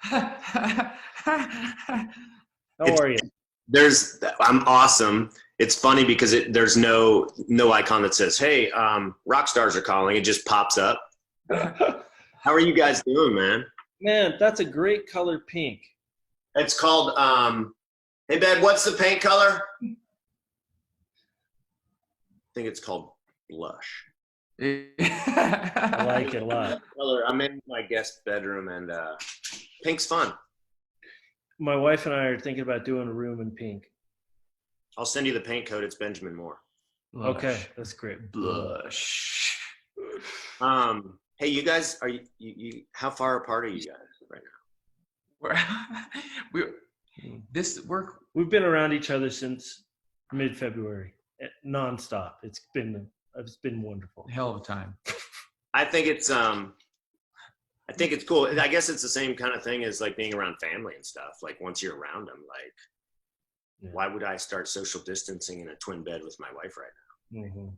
How It's are you? I'm awesome. It's funny because there's no icon that says, "Hey, rock stars are calling." It just pops up. How are you guys doing, man? Man, that's a great color pink. It's called. Hey, babe, what's the paint color? I think it's called blush. I like it a lot. Color. I'm in my guest bedroom, and pink's fun. My wife and I are thinking about doing a room in pink. I'll send you the paint code. It's Benjamin Moore. Blush. Okay, that's great. Blush. Hey, you guys, are you how far apart are you guys right now? We've been around each other since mid-February, nonstop. It's been wonderful. Hell of a time. I think it's cool. I guess it's the same kind of thing as like being around family and stuff. Like once you're around them, like why would I start social distancing in a twin bed with my wife right now? Mm-hmm.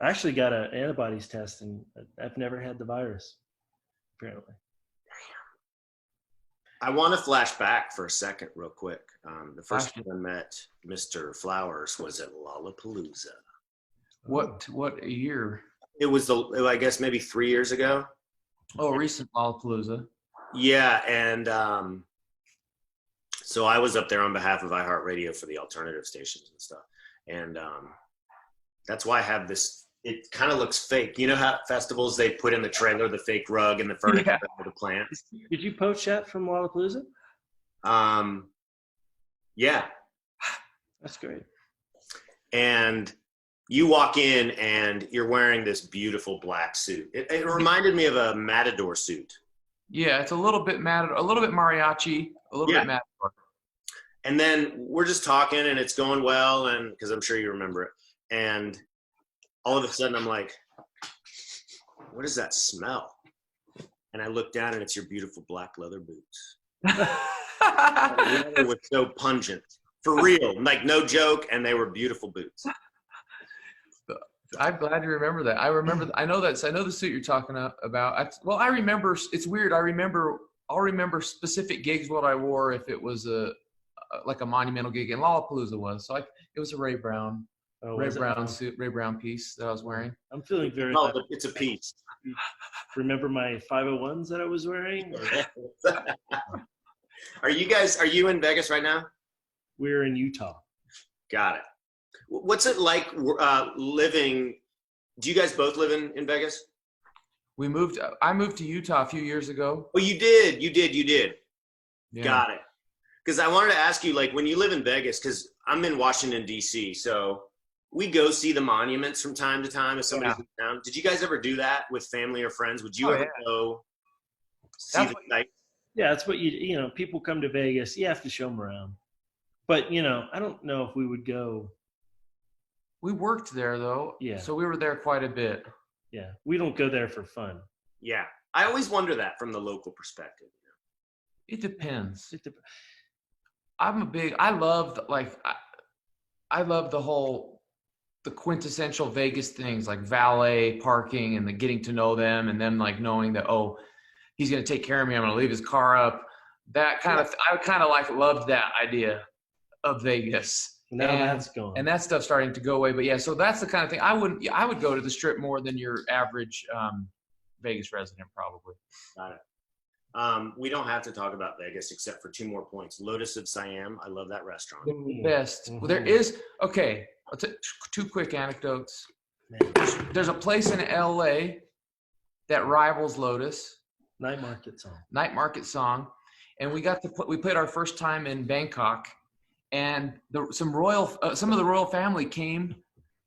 I actually got an antibodies test, and I've never had the virus, apparently. I want to flash back for a second real quick. The first time I met Mr. Flowers was at Lollapalooza. What year? It was I guess maybe 3 years ago. Oh, recent Lollapalooza. Yeah, and so I was up there on behalf of iHeartRadio for the alternative stations and stuff. And that's why I have this. It kind of looks fake. You know how at festivals they put in the trailer the fake rug and the furniture for the plants? Did you poach that from Lollapalooza? Yeah. That's great. And you walk in and you're wearing this beautiful black suit. It reminded me of a Matador suit. Yeah, it's a little bit Matador, a little bit mariachi, a little bit Matador. And then we're just talking and it's going well, and because I'm sure you remember it. And all of a sudden I'm like, what is that smell? And I look down and it's your beautiful black leather boots. The leather was so pungent. For real, like no joke, and they were beautiful boots. I'm glad you remember that. I know the suit you're talking about. I remember, it's weird. I'll remember specific gigs what I wore if it was like a monumental gig, and Lollapalooza was. So it was a Ray Brown suit, Ray Brown piece that I was wearing. I'm feeling very. No, it's a piece. Remember my 501s that I was wearing? Are you in Vegas right now? We're in Utah. Got it. What's it like living? Do you guys both live in Vegas? I moved to Utah a few years ago. Oh, you did. Yeah. Got it. Because I wanted to ask you, like, when you live in Vegas, because I'm in Washington, D.C., so we go see the monuments from time to time if somebody's in town. Did you guys ever do that with family or friends? Would you ever go see the site? Yeah, that's what people come to Vegas. You have to show them around. But, I don't know if we would go. We worked there, though. Yeah. So we were there quite a bit. Yeah. We don't go there for fun. Yeah. I always wonder that from the local perspective. It depends. I love the quintessential Vegas things like valet parking and the getting to know them, and then like knowing that, oh, he's going to take care of me. I'm going to leave his car up. That kind of, I kind of loved that idea of Vegas. Now that's gone. And that stuff's starting to go away. But yeah, so that's the kind of thing I would go to the Strip more than your average Vegas resident probably. Got it. We don't have to talk about Vegas except for 2 more points. Lotus of Siam. I love that restaurant. The best. Mm-hmm. Well, there is, okay, I'll take 2 quick anecdotes. There's a place in LA that rivals Lotus. Night Market Song. And we played our first time in Bangkok, and some of the royal family came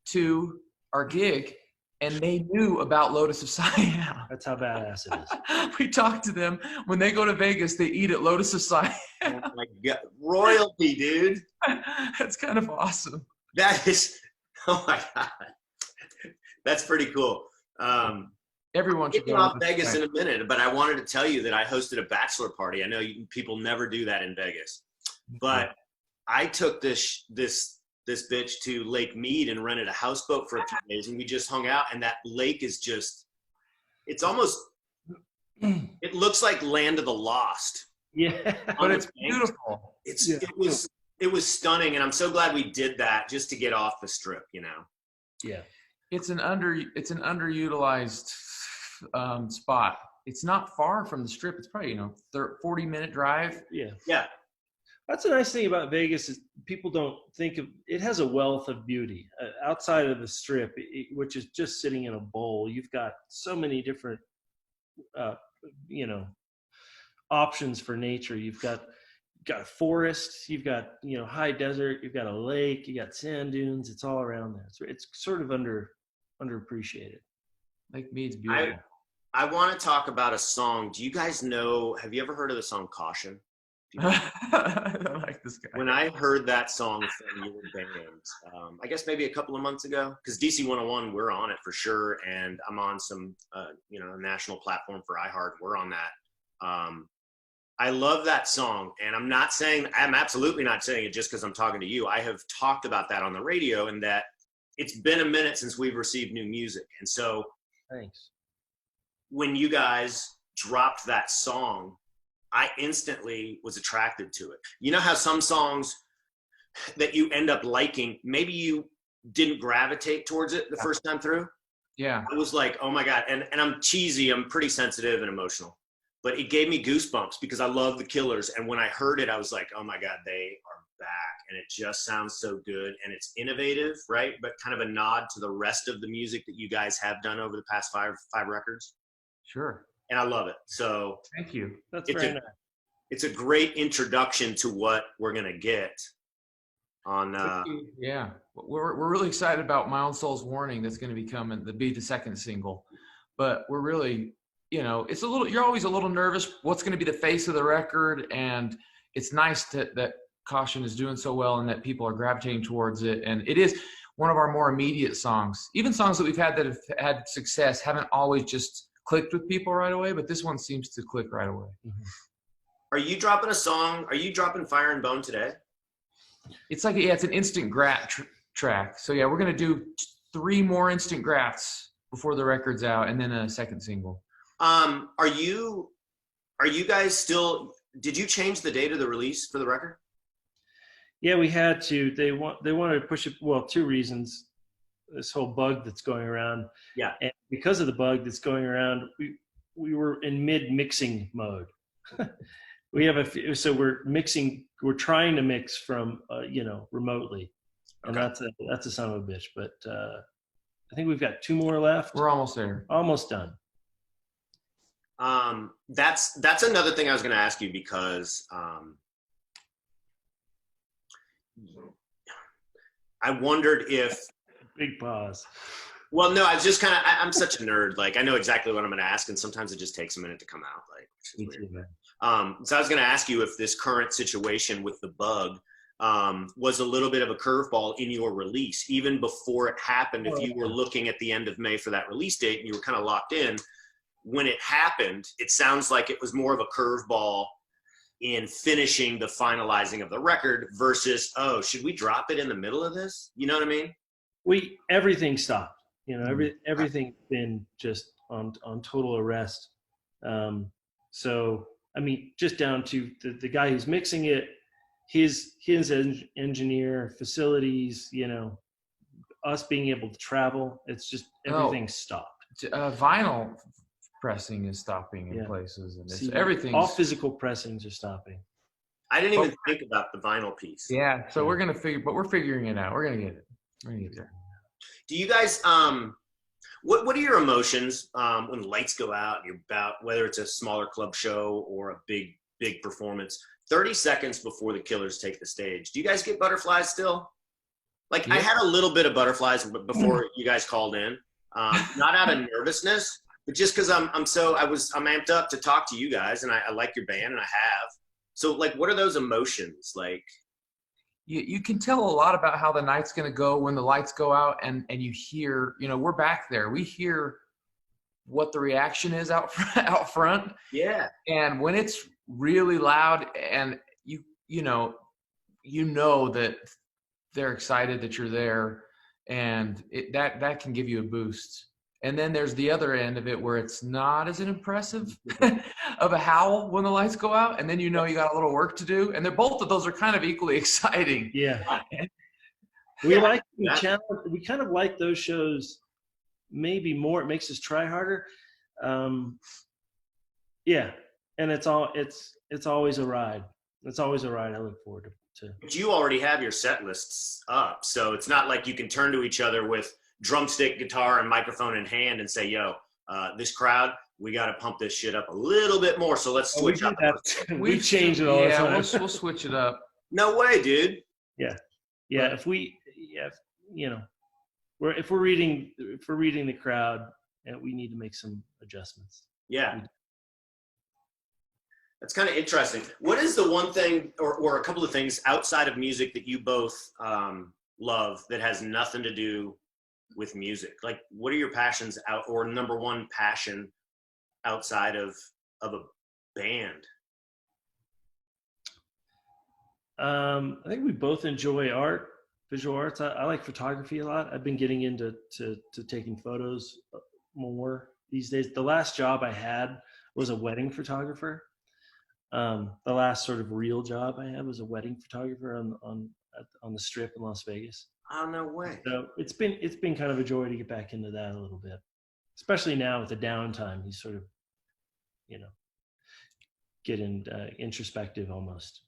to our gig, and they knew about Lotus of Siam. That's how badass it is. We talked to them. When they go to Vegas, they eat at Lotus of Siam. Oh my God. Royalty, dude. That's kind of awesome. That is, oh my God. That's pretty cool. Everyone should go off Vegas in a minute, but I wanted to tell you that I hosted a bachelor party. I know people never do that in Vegas, but I took this bitch to Lake Mead and rented a houseboat for a few days, and we just hung out. And that lake is just, it It looks like Land of the Lost. Yeah. But it's beautiful. Yeah. It was stunning, and I'm so glad we did that just to get off the strip, you know. Yeah. It's an underutilized spot. It's not far from the strip. It's probably 40-minute drive. Yeah. Yeah. That's the nice thing about Vegas is people don't think of it has a wealth of beauty outside of the strip, which is just sitting in a bowl. You've got so many different, options for nature. You've got a forest, you've got high desert, you've got a lake, you got sand dunes. It's all around there. So it's sort of underappreciated. Lake Mead's beautiful. I want to talk about a song. Do you guys know? Have you ever heard of the song Caution? I like this guy. When I heard that song from your band, I guess maybe a couple of months ago, because DC 101, we're on it for sure, and I'm on some, national platform for iHeart. We're on that. I love that song, and I'm absolutely not saying it just because I'm talking to you. I have talked about that on the radio, and that it's been a minute since we've received new music, and so Thanks. When you guys dropped that song, I instantly was attracted to it. You know how some songs that you end up liking, maybe you didn't gravitate towards it the first time through? Yeah. I was like, oh my God. And I'm cheesy. I'm pretty sensitive and emotional. But it gave me goosebumps because I love the Killers. And when I heard it, I was like, oh my God, they are back. And it just sounds so good. And it's innovative, right? But kind of a nod to the rest of the music that you guys have done over the past five records. Sure. And I love it. So thank you. That's very nice. It's a great introduction to what we're going to get on. Yeah. We're really excited about My Own Soul's Warning. That's going to be coming to be the second single, but we're really, you're always a little nervous. What's going to be the face of the record? And it's nice that Caution is doing so well and that people are gravitating towards it. And it is one of our more immediate songs. Even songs that we've had that have had success haven't always just clicked with people right away, but this one seems to click right away. Mm-hmm. Are you dropping a song? Are you dropping Fire and Bone today? It's like, it's an instant graft track. So yeah, we're going to do 3 more instant grafts before the record's out, and then a second single. Are you guys still, did you change the date of the release for the record? Yeah, we had to. They wanted to push it. Well, 2 reasons. This whole bug that's going around. Yeah. And because of the bug that's going around, we were in mixing mode. We have so we're trying to mix from remotely, and okay. that's a son of a bitch. But I think we've got 2 more left. We're almost there. Almost done. That's another thing I was going to ask you, because I wondered if big pause. Well, no, I was just I'm such a nerd. Like, I know exactly what I'm going to ask, and sometimes it just takes a minute to come out. Like, which is weird. So I was going to ask you if this current situation with the bug was a little bit of a curveball in your release, even before it happened. If you were looking at the end of May for that release date and you were kind of locked in, when it happened, it sounds like it was more of a curveball in finishing the finalizing of the record versus, oh, should we drop it in the middle of this? You know what I mean? Everything stopped. Everything's been just on total arrest. So I mean, just down to the guy who's mixing it, his engineer, facilities, us being able to travel. It's just everything stopped. Vinyl pressing is stopping in places, and everything. All physical pressings are stopping. I didn't even think about the vinyl piece. Yeah, so we're figuring it out. We're gonna get it. We're gonna get there. Do you guys what are your emotions when the lights go out and you're about, whether it's a smaller club show or a big performance, 30 seconds before the Killers take the stage? Do you guys get butterflies still? Like, yeah. I had a little bit of butterflies before you guys called in, not out of nervousness, but just because I'm amped up to talk to you guys, and I like your band, and I have. So, like, what are those emotions like? You can tell a lot about how the night's going to go when the lights go out, and you hear, we're back there. We hear what the reaction is out front. Yeah. And when it's really loud, and you know that they're excited that you're there, and that can give you a boost. And then there's the other end of it where it's not as impressive of a howl when the lights go out. And then you know you got a little work to do. And they're both of those are kind of equally exciting. Yeah. We kind of like those shows maybe more. It makes us try harder. Yeah. And it's always a ride. It's always a ride I look forward to. But you already have your set lists up. So it's not like you can turn to each other with drumstick, guitar, and microphone in hand and say, yo, this crowd, we got to pump this shit up a little bit more. So let's switch up. We change it all the time. We'll switch it up. No way, dude. Yeah. If we're reading the crowd, we need to make some adjustments. Yeah. That's kind of interesting. What is the one thing or a couple of things outside of music that you both love that has nothing to do with music? Like, what are your passions or number one passion outside of a band? I think we both enjoy art, visual arts. I like photography a lot. I've been getting into taking photos more these days. The last job I had was a wedding photographer. The last sort of real job I had was a wedding photographer on the Strip in Las Vegas. Oh, no way. So it's been kind of a joy to get back into that a little bit, especially now with the downtime. You sort of, get introspective almost.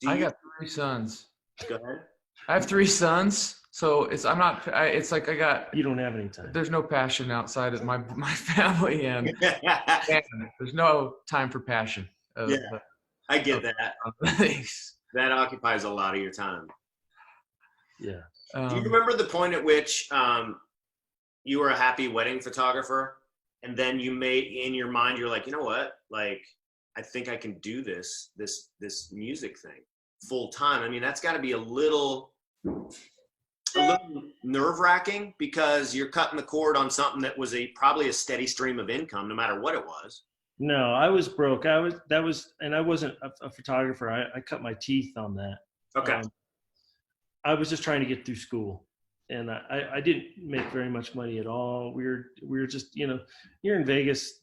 I got 3 sons. Go ahead. I have 3 sons, so it's like I got. You don't have any time. There's no passion outside of my family, and there's no time for passion. I get that. That occupies a lot of your time. Yeah. Do you remember the point at which you were a happy wedding photographer, and then you made in your mind, you're like, you know what? Like, I think I can do this music thing full time. I mean, that's got to be a little nerve-wracking because you're cutting the cord on something that was probably a steady stream of income, no matter what it was. No, I was broke. I wasn't a photographer. I cut my teeth on that. Okay. I was just trying to get through school, and I didn't make very much money at all. We were just, you're in Vegas,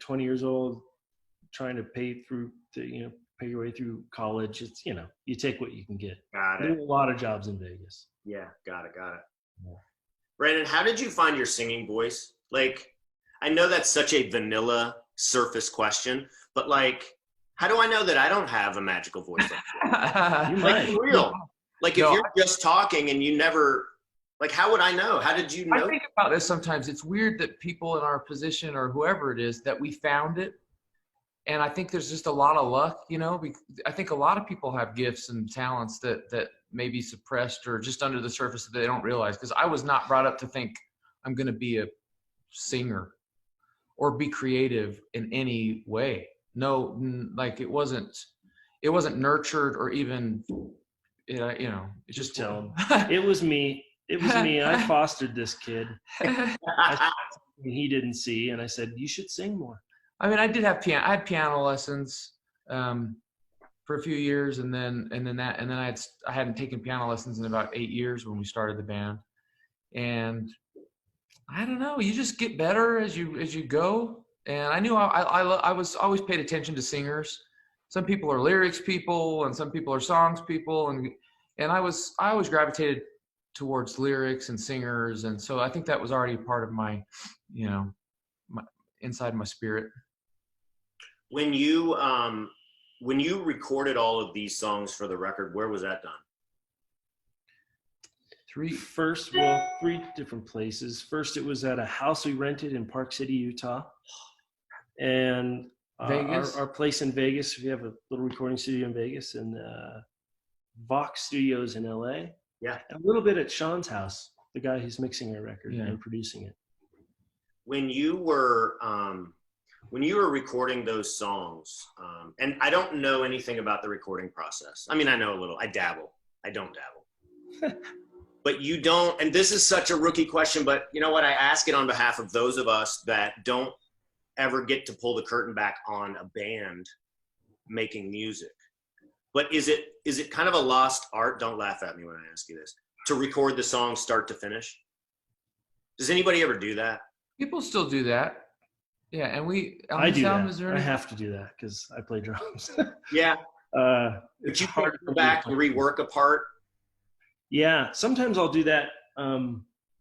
20 years old, trying to pay your way through college. It's, you take what you can get. Got it. There were a lot of jobs in Vegas. Yeah. Got it. Yeah. Brandon, how did you find your singing voice? Like, I know that's such a vanilla surface question, but like, how do I know that I don't have a magical voice like that? You like, might. for real. Like, if you're just talking and you never, like, how would I know? How did you know? I think about this sometimes. It's weird that people in our position or whoever it is, that we found it. And I think there's just a lot of luck, I think a lot of people have gifts and talents that may be suppressed or just under the surface that they don't realize. Because I was not brought up to think I'm going to be a singer or be creative in any way. No, like it wasn't nurtured or even, it's just tell him. It was me. I fostered this kid. He didn't see, and I said, you should sing more. I mean, I had piano lessons for a few years, and then I hadn't taken piano lessons in about 8 years when we started the band. And I don't know, you just get better as you go. And I knew I was always paid attention to singers. Some people are lyrics people, and some people are songs people, and I always gravitated towards lyrics and singers, and so I think that was already part of my, my inside my spirit. When you recorded all of these songs for the record, where was that done? 3 different places. First, it was at a house we rented in Park City, Utah, and Vegas. Our place in Vegas. We have a little recording studio in Vegas, and Vox Studios in LA. Yeah, a little bit at Sean's house, the guy who's mixing our record and producing it. When you were recording those songs, and I don't know anything about the recording process. I mean, I know a little. I dabble. I don't dabble. But you don't, and this is such a rookie question, but you know what? I ask it on behalf of those of us that don't ever get to pull the curtain back on a band making music. But is it kind of a lost art? Don't laugh at me when I ask you this. To record the song start to finish? Does anybody ever do that? People still do that. Yeah, and I do that. Is there I any- have to do that because I play drums. Yeah. But It's you hard can to go back and rework a part. Yeah, sometimes I'll do that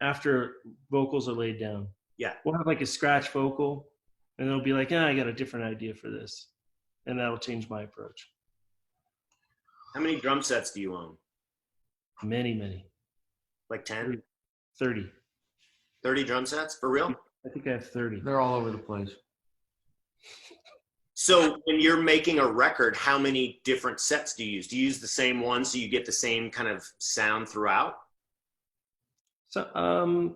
after vocals are laid down. Yeah. We'll have like a scratch vocal, and it'll be like, I got a different idea for this, and that'll change my approach. How many drum sets do you own? Many. Like 10? 30. 30 drum sets? For real? I think I have 30. They're all over the place. So when you're making a record, how many different sets do you use? Do you use the same one so you get the same kind of sound throughout? So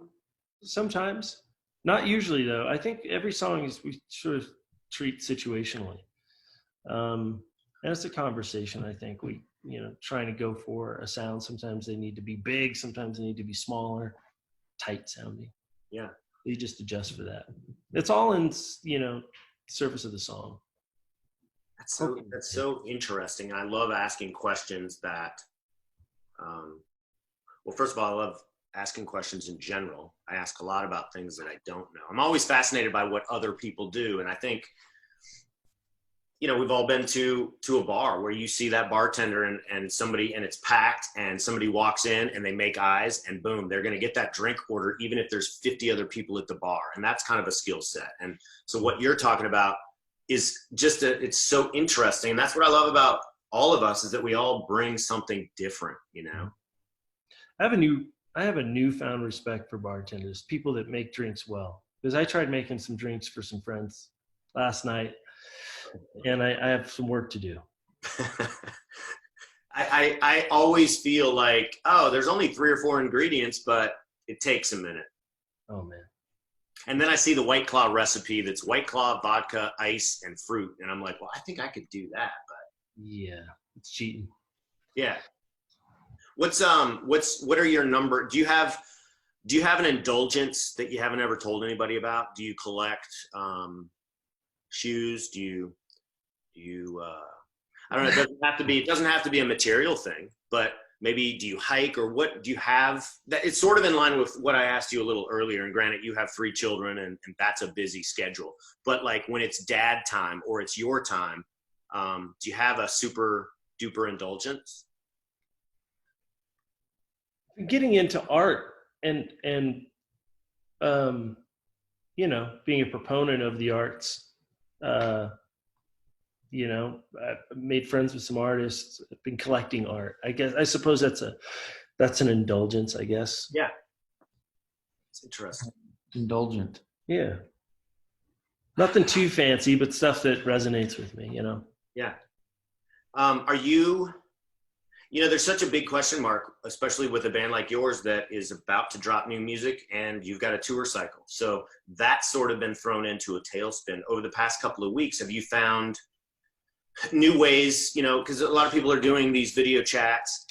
sometimes, not usually though. I think every song we sort of treat situationally. And it's a conversation. I think we, trying to go for a sound. Sometimes they need to be big. Sometimes they need to be smaller, tight sounding. Yeah. You just adjust for that. It's all in, surface of the song. That's so interesting. I love asking questions that, well, first of all, I love asking questions in general. I ask a lot about things that I don't know. I'm always fascinated by what other people do. And I think, we've all been to a bar where you see that bartender and somebody, and it's packed, and somebody walks in and they make eyes, and boom, they're going to get that drink order, even if there's 50 other people at the bar. And that's kind of a skill set. And so what you're talking about is just it's so interesting. And that's what I love about all of us, is that we all bring something different, I have a newfound respect for bartenders, people that make drinks well. Because I tried making some drinks for some friends last night, and I have some work to do. I always feel like, there's only 3 or 4 ingredients, but it takes a minute. Oh man. And then I see the White Claw recipe that's White Claw, vodka, ice, and fruit. And I'm like, well, I think I could do that, but yeah, it's cheating. Yeah. What are your number? Do you have an indulgence that you haven't ever told anybody about? Do you collect shoes? Do you I don't know, it doesn't have to be a material thing, but maybe do you hike, or what do you have that it's sort of in line with what I asked you a little earlier? And granted, you have 3 children and that's a busy schedule, but like when it's dad time or it's your time, do you have a super duper indulgence? Getting into art and being a proponent of the arts, I've made friends with some artists, I've been collecting art. I suppose that's an indulgence, I guess. Yeah. It's interesting. Indulgent. Yeah. Nothing too fancy, but stuff that resonates with me, Yeah. Are you, there's such a big question mark, especially with a band like yours that is about to drop new music and you've got a tour cycle. So that's sort of been thrown into a tailspin over the past couple of weeks. Have you found new ways, because a lot of people are doing these video chats,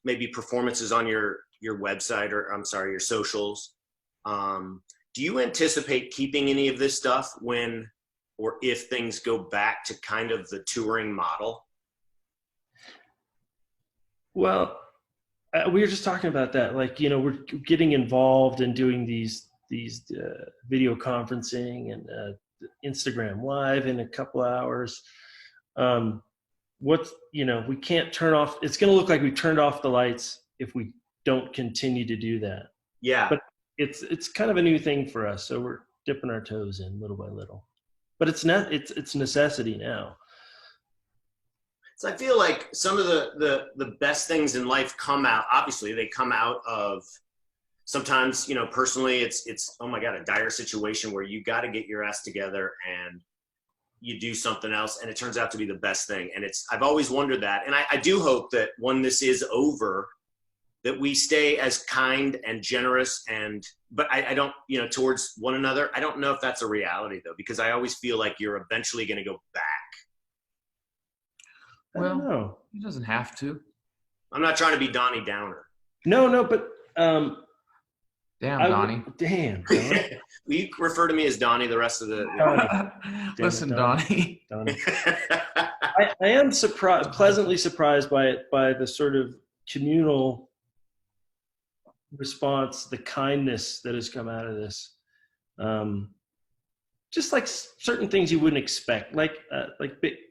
maybe performances on your website, or your socials. Do you anticipate keeping any of this stuff when or if things go back to kind of the touring model? Well, we were just talking about that. Like, we're getting involved in doing these video conferencing and Instagram Live in a couple hours. We can't turn off. It's going to look like we turned off the lights if we don't continue to do that. Yeah. But it's kind of a new thing for us, so we're dipping our toes in little by little. But it's necessity now. So I feel like some of the best things in life come out. Obviously, they come out of sometimes, personally, it's oh my God, a dire situation where you got to get your ass together and you do something else, and it turns out to be the best thing. And I've always wondered that, and I do hope that when this is over, that we stay as kind and generous but I don't, towards one another. I don't know if that's a reality though, because I always feel like you're eventually going to go back. Well, he doesn't have to. I'm not trying to be Donnie Downer. No, but damn, Donnie. Damn. Donnie. Will you refer to me as Donnie the rest of the? Listen, Donnie. I am pleasantly surprised by the sort of communal response, the kindness that has come out of this. Just like certain things you wouldn't expect, like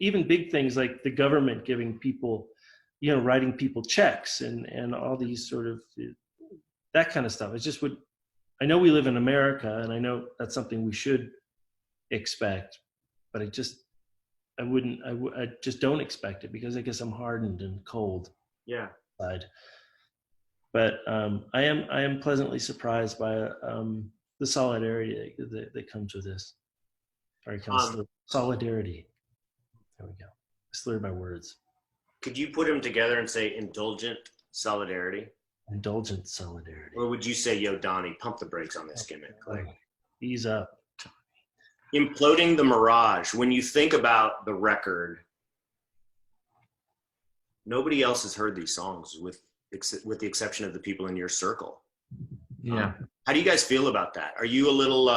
even big things like the government giving people, writing people checks and all these sort of that kind of stuff. It's just I know we live in America, and I know that's something we should expect, but I just don't expect it because I guess I'm hardened and cold. Yeah. But I am pleasantly surprised by the solidarity that comes with this. Or solidarity. There we go. I slurred my words. Could you put them together and say indulgent solidarity? Indulgent solidarity. Or would you say, yo, Donnie, pump the brakes on this gimmick? Like, ease up. Imploding the Mirage. When you think about the record, nobody else has heard these songs with the exception of the people in your circle. Yeah. How do you guys feel about that? Are you a little,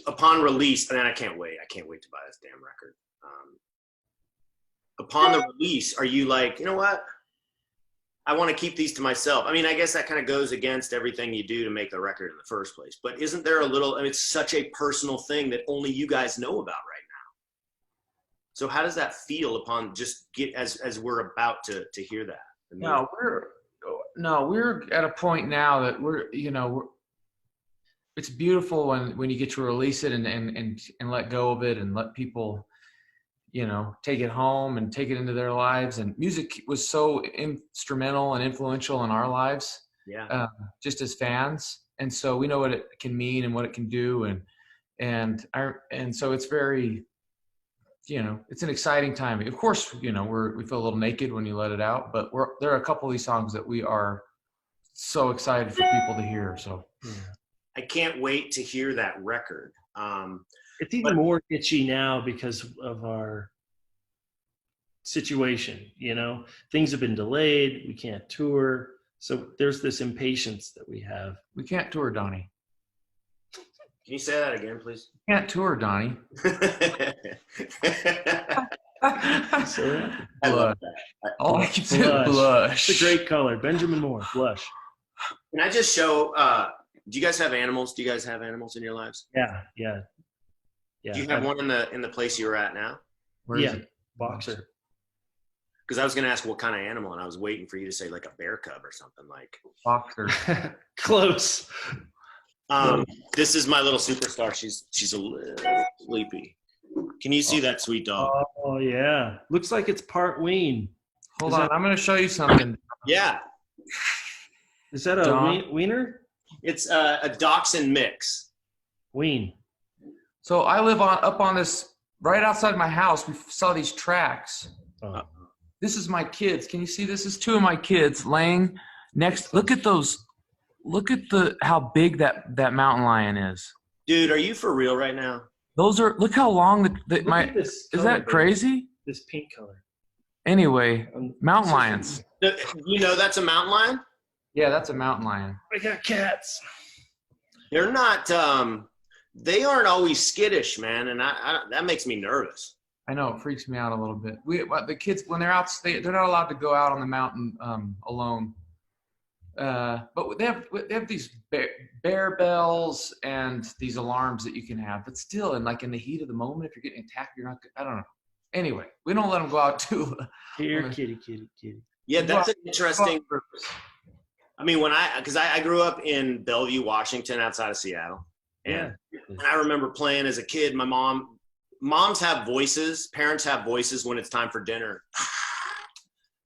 upon release, and I can't wait to buy this damn record. Upon the release, are you like, you know what? I want to keep these to myself. I mean, I guess that kind of goes against everything you do to make the record in the first place. But isn't there a little, it's such a personal thing that only you guys know about right now. So how does that feel upon just as we're about to hear that? We're at a point now that it's beautiful when you get to release it and let go of it and let people, take it home and take it into their lives. And music was so instrumental and influential in our lives, just as fans. And so we know what it can mean and what it can do. And so it's very, it's an exciting time. Of course, we feel a little naked when you let it out, but there are a couple of these songs that we are so excited for people to hear. So I can't wait to hear that record. It's even more itchy now because of our situation. Things have been delayed. We can't tour. So there's this impatience that we have. We can't tour, Donnie. Can you say that again, please? Can't tour, Donnie. Blush. All I can say is blush. It's a great color. Benjamin Moore, blush. Can I just show, do you guys have animals? Do you guys have animals in your lives? Yeah. Do you have one in the place you're at now? Where is it? Boxer. Because I was going to ask what kind of animal, and I was waiting for you to say like a bear cub or something like. Boxer. Close. This is my little superstar. She's a little sleepy. Can you see that sweet dog? Oh yeah. Looks like it's part wean. Hold on, I'm going to show you something. Yeah. Is that a wiener? It's a dachshund mix. Wean. So I live up on this, right outside my house. We saw these tracks. Oh. This is my kids. Can you see this? This is two of my kids laying next. Look at those. Look at how big that mountain lion is. Dude, are you for real right now? Look how long is that crazy? This pink color. Anyway, mountain lions. That's a mountain lion? Yeah, that's a mountain lion. I got cats. They're not, they aren't always skittish, man. And that makes me nervous. I know, it freaks me out a little bit. The kids, when they're out, they're not allowed to go out on the mountain alone. But they have these bear bells and these alarms that you can have. But still, in the heat of the moment, if you're getting attacked, you're not. I don't know. Anyway, we don't let them go out too. Here, kitty. Yeah, that's an interesting. I mean, because I grew up in Bellevue, Washington, outside of Seattle, and I remember playing as a kid. My moms have voices. Parents have voices when it's time for dinner.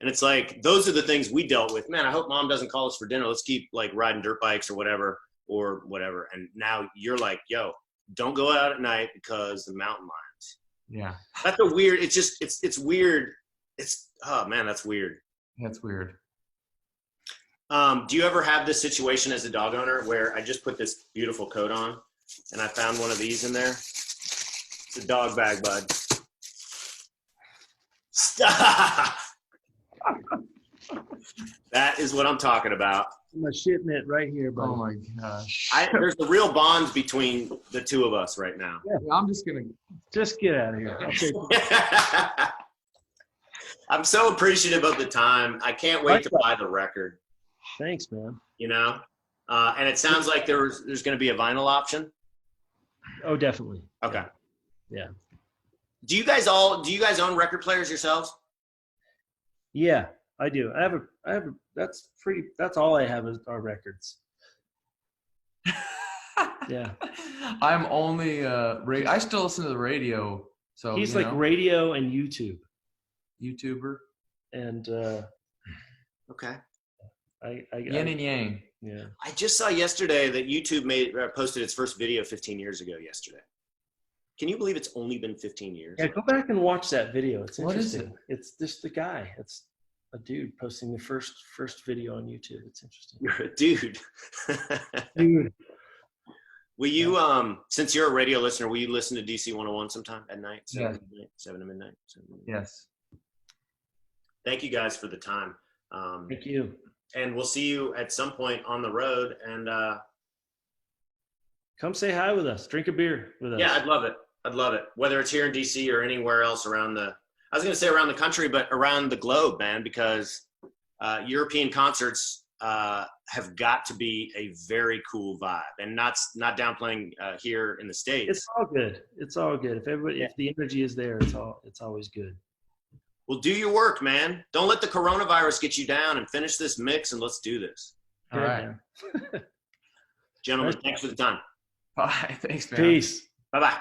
And it's like, those are the things we dealt with. Man, I hope mom doesn't call us for dinner. Let's keep riding dirt bikes or whatever. And now you're like, yo, don't go out at night because the mountain lions. Yeah. That's a weird, it's weird. Oh man, that's weird. That's weird. Do you ever have this situation as a dog owner where I just put this beautiful coat on and I found one of these in there? It's a dog bag, bud. Stop. That is what I'm talking about. My shit mitt right here, buddy. Oh my gosh. There's a real bond between the two of us right now. Yeah, I'm just gonna get out of here. Okay. I'm so appreciative of the time. I can't wait to buy the record. Thanks, man. You know, and it sounds like there's going to be a vinyl option. Oh, definitely. Okay. Yeah. Do you guys own record players yourselves? Yeah, I do. I have that's all I have are records. Yeah. I'm only I still listen to the radio. So he's like radio and YouTuber. And okay. Yin and yang. Yeah. I just saw yesterday that YouTube posted its first video 15 years ago yesterday. Can you believe it's only been 15 years? Yeah, go back and watch that video. It's interesting. What is it? It's just the guy. It's a dude posting the first video on YouTube. It's interesting. You're a dude. Dude. Will you, since you're a radio listener, will you listen to DC 101 sometime at night? 7 to midnight? Yes. Thank you guys for the time. Thank you. And we'll see you at some point on the road. And come say hi with us. Drink a beer with us. Yeah, I'd love it. Whether it's here in DC or anywhere else around I was going to say around the country, but around the globe, man, because European concerts have got to be a very cool vibe, and not downplaying here in the States. It's all good. It's all good. If the energy is there, it's always good. Well, do your work, man. Don't let the coronavirus get you down, and finish this mix, and let's do this. All right. Gentlemen, thanks for the time. Bye. Thanks, man. Peace. Bye-bye.